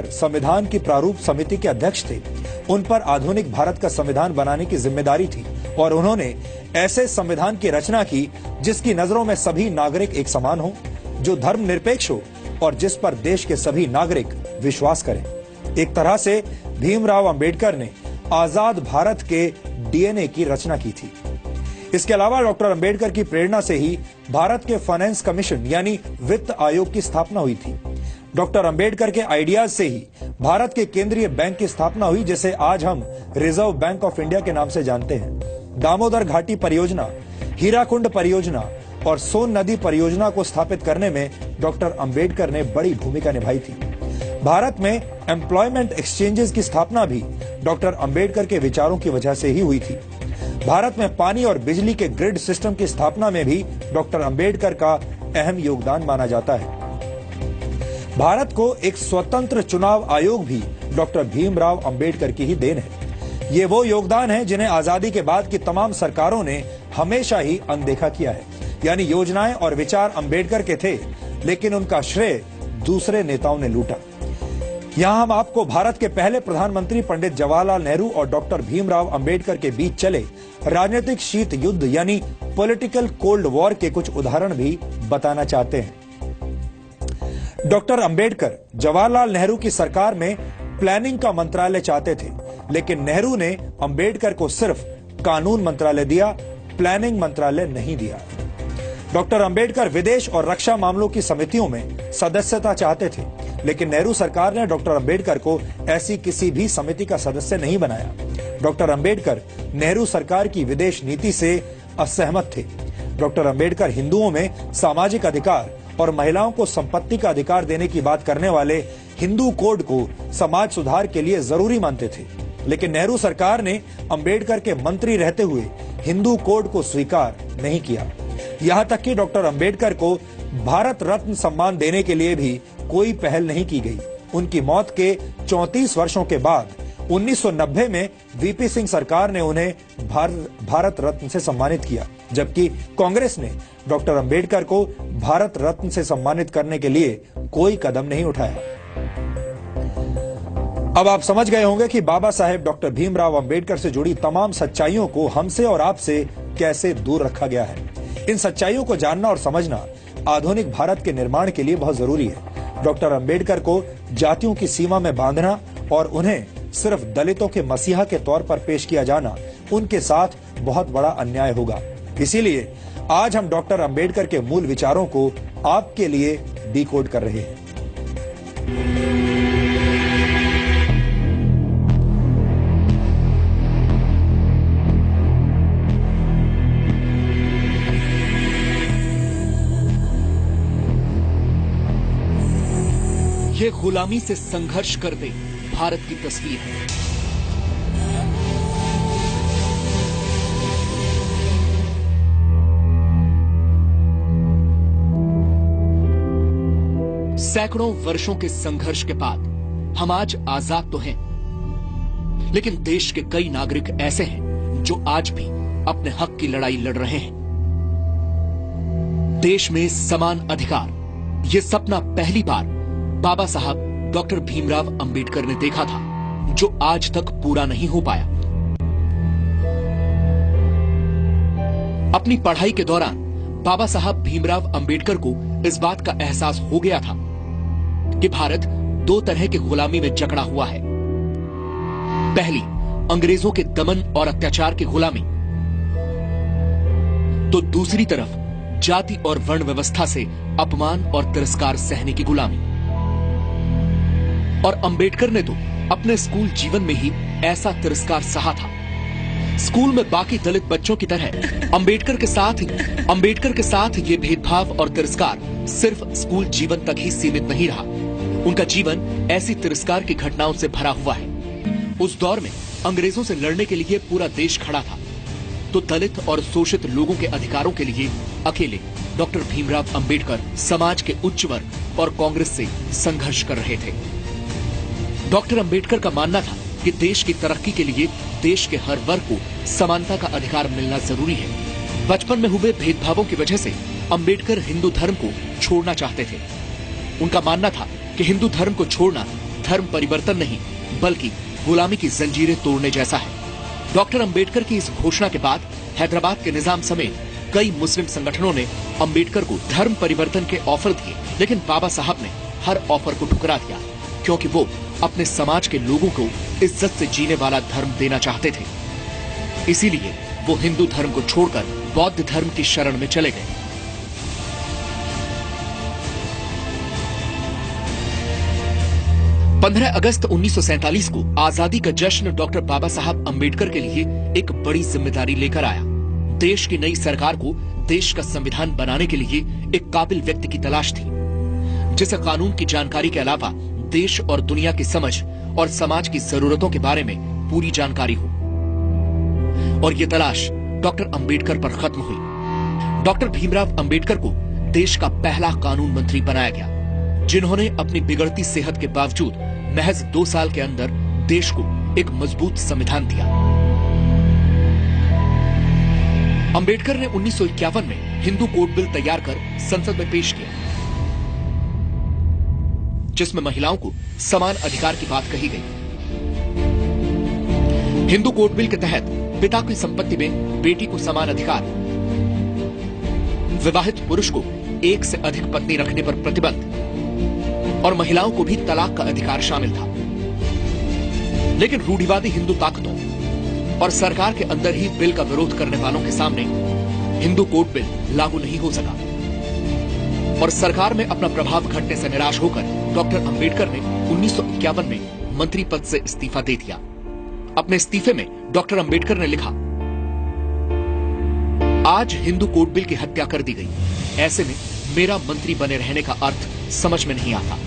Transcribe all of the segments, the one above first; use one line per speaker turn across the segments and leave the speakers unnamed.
संविधान की प्रारूप समिति के अध्यक्ष थे। उन पर आधुनिक भारत का संविधान बनाने की जिम्मेदारी थी और उन्होंने ऐसे संविधान की रचना की जिसकी नजरों में सभी नागरिक एक समान हो, जो धर्मनिरपेक्ष हो और जिस पर देश के सभी नागरिक विश्वास करें। एक तरह से भीमराव अंबेडकर ने आजाद भारत के डीएनए की रचना की थी। इसके अलावा डॉक्टर अंबेडकर की प्रेरणा से ही भारत के फाइनेंस कमीशन यानी वित्त आयोग की स्थापना हुई थी। डॉक्टर अंबेडकर के आइडियाज से ही भारत के केंद्रीय बैंक की स्थापना हुई, जिसे आज हम रिजर्व बैंक ऑफ इंडिया के नाम से जानते हैं। दामोदर घाटी परियोजना, हीराकुंड परियोजना और सोन नदी परियोजना को स्थापित करने में डॉक्टर अंबेडकर ने बड़ी भूमिका निभाई थी। भारत में एम्प्लॉयमेंट एक्सचेंजेस की स्थापना भी डॉक्टर अंबेडकर के विचारों की वजह से ही हुई थी। भारत में पानी और बिजली के ग्रिड सिस्टम की स्थापना में भी डॉक्टर अंबेडकर का अहम योगदान माना जाता है। भारत को एक स्वतंत्र चुनाव आयोग भी डॉक्टर भीमराव अंबेडकर की ही देन है। ये वो योगदान है जिन्हें आजादी के बाद की तमाम सरकारों ने हमेशा ही अनदेखा किया है। यानी योजनाएं और विचार अंबेडकर के थे, लेकिन उनका श्रेय दूसरे नेताओं ने लूटा। यहां हम आपको भारत के पहले प्रधानमंत्री पंडित जवाहरलाल नेहरू और डॉक्टर भीमराव अंबेडकर के बीच चले राजनीतिक शीत युद्ध यानी पॉलिटिकल कोल्ड वॉर के कुछ उदाहरण भी बताना चाहते हैं। डॉक्टर अंबेडकर जवाहरलाल नेहरू की सरकार में प्लानिंग का मंत्रालय चाहते थे, लेकिन नेहरू ने अंबेडकर को सिर्फ कानून मंत्रालय दिया, प्लानिंग मंत्रालय नहीं दिया। डॉक्टर अंबेडकर विदेश और रक्षा मामलों की समितियों में सदस्यता चाहते थे, लेकिन नेहरू सरकार ने डॉक्टर अंबेडकर को ऐसी किसी भी समिति का सदस्य नहीं बनाया। डॉक्टर अंबेडकर नेहरू सरकार की विदेश नीति से असहमत थे। डॉक्टर अंबेडकर हिंदुओं में सामाजिक अधिकार और महिलाओं को संपत्ति का अधिकार देने की बात करने वाले हिंदू कोड को समाज सुधार के लिए जरूरी मानते थे, लेकिन नेहरू सरकार ने अंबेडकर के मंत्री रहते हुए हिंदू कोड को स्वीकार नहीं किया। यहां तक कि डॉक्टर अंबेडकर को भारत रत्न सम्मान देने के लिए भी कोई पहल नहीं की गई। उनकी मौत के 34 वर्षों के बाद 1990 में वीपी सिंह सरकार ने उन्हें भारत रत्न से सम्मानित किया, जबकि कांग्रेस ने डॉक्टर अंबेडकर को भारत रत्न से सम्मानित करने के लिए कोई कदम नहीं उठाया। अब आप समझ गए होंगे कि बाबा साहेब डॉक्टर भीमराव अंबेडकर से जुड़ी तमाम सच्चाइयों को हमसे और आपसे कैसे दूर रखा गया है। इन सच्चाइयों को जानना और समझना आधुनिक भारत के निर्माण के लिए बहुत जरूरी है। डॉक्टर अंबेडकर को जातियों की सीमा में बांधना और उन्हें सिर्फ दलितों के मसीहा के तौर पर पेश किया जाना उनके साथ बहुत बड़ा अन्याय होगा। इसीलिए आज हम डॉक्टर अंबेडकर के मूल विचारों को आपके लिए डिकोड कर रहे हैं।
ये गुलामी से संघर्ष करते भारत की तस्वीर है। सैकड़ों वर्षों के संघर्ष के बाद हम आज आजाद तो हैं, लेकिन देश के कई नागरिक ऐसे हैं जो आज भी अपने हक की लड़ाई लड़ रहे हैं। देश में समान अधिकार, ये सपना पहली बार बाबा साहब डॉक्टर भीमराव अंबेडकर ने देखा था, जो आज तक पूरा नहीं हो पाया। अपनी पढ़ाई के दौरान बाबा साहब भीमराव अंबेडकर को इस बात का एहसास हो गया था कि भारत दो तरह की गुलामी में जकड़ा हुआ है। पहली, अंग्रेजों के दमन और अत्याचार की गुलामी, तो दूसरी तरफ जाति और वर्ण व्यवस्था से अपमान और तिरस्कार सहने की गुलामी। और अंबेडकर ने तो अपने स्कूल जीवन में ही ऐसा तिरस्कार सहा था। स्कूल में बाकी दलित बच्चों की तरह अंबेडकर के साथ ये भेदभाव और तिरस्कार सिर्फ स्कूल जीवन तक ही सीमित नहीं रहा। उनका जीवन ऐसी तिरस्कार की घटनाओं से भरा हुआ है। उस दौर में अंग्रेजों से लड़ने के लिए पूरा देश खड़ा था, तो दलित और शोषित लोगों के अधिकारों के लिए अकेले डॉक्टर भीमराव अंबेडकर समाज के उच्च वर्ग और कांग्रेस से संघर्ष कर रहे थे। डॉक्टर अंबेडकर का मानना था कि देश की तरक्की के लिए देश के हर वर्ग को समानता का अधिकार मिलना जरूरी है। बचपन में हुए भेदभावों की वजह से अंबेडकर हिंदू धर्म को छोड़ना चाहते थे। उनका मानना था कि हिंदू धर्म को छोड़ना धर्म परिवर्तन नहीं बल्कि गुलामी की जंजीरें तोड़ने जैसा है। डॉक्टर अंबेडकर की इस घोषणा के बाद हैदराबाद के निजाम समेत कई मुस्लिम संगठनों ने अंबेडकर को धर्म परिवर्तन के ऑफर दिए, लेकिन बाबा साहब ने हर ऑफर को ठुकरा दिया क्योंकि वो अपने समाज के लोगों को इज्जत से जीने वाला धर्म देना चाहते थे। इसीलिए वो हिंदू धर्म को छोड़कर बौद्ध धर्म की शरण में चले गए। पंद्रह अगस्त 1947 को आजादी का जश्न डॉक्टर बाबा साहब अंबेडकर के लिए एक बड़ी जिम्मेदारी लेकर आया। देश की नई सरकार को देश का संविधान बनाने के लिए एक काबिल व्यक्ति की तलाश थी, जिसे कानून की जानकारी के अलावा देश और दुनिया की समझ और समाज की जरूरतों के बारे में पूरी जानकारी हो। और ये तलाश डॉक्टर अंबेडकर पर खत्म हुई। डॉक्टर भीमराव अंबेडकर को देश का पहला कानून मंत्री बनाया गया, जिन्होंने अपनी बिगड़ती सेहत के बावजूद महज 2 साल के अंदर देश को एक मजबूत संविधान दिया। अंबेडकर ने 1951 में हिंदू कोड बिल तैयार कर संसद में पेश किया, जिसमें महिलाओं को समान अधिकार की बात कही गई। हिंदू कोड बिल के तहत पिता की संपत्ति में बेटी को समान अधिकार, विवाहित पुरुष को एक से अधिक पत्नी रखने पर प्रतिबंध और महिलाओं को भी तलाक का अधिकार शामिल था। लेकिन रूढ़िवादी हिंदू ताकतों और सरकार के अंदर ही बिल का विरोध करने वालों के सामने हिंदू कोड बिल लागू नहीं हो सका और सरकार में अपना प्रभाव घटने से निराश होकर डॉक्टर अंबेडकर ने 1951 में मंत्री पद से इस्तीफा दे दिया। अपने इस्तीफे में डॉक्टर अंबेडकर ने लिखा, आज हिंदू कोड बिल की हत्या कर दी गई, ऐसे में मेरा मंत्री बने रहने का अर्थ समझ में नहीं आता।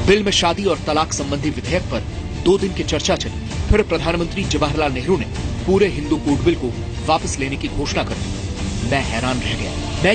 बिल में शादी और तलाक संबंधी विधेयक पर 2 दिन की चर्चा चली, फिर प्रधानमंत्री जवाहरलाल नेहरू ने पूरे हिंदू कोड बिल को वापस लेने की घोषणा कर दी। मैं हैरान रह गया। मैं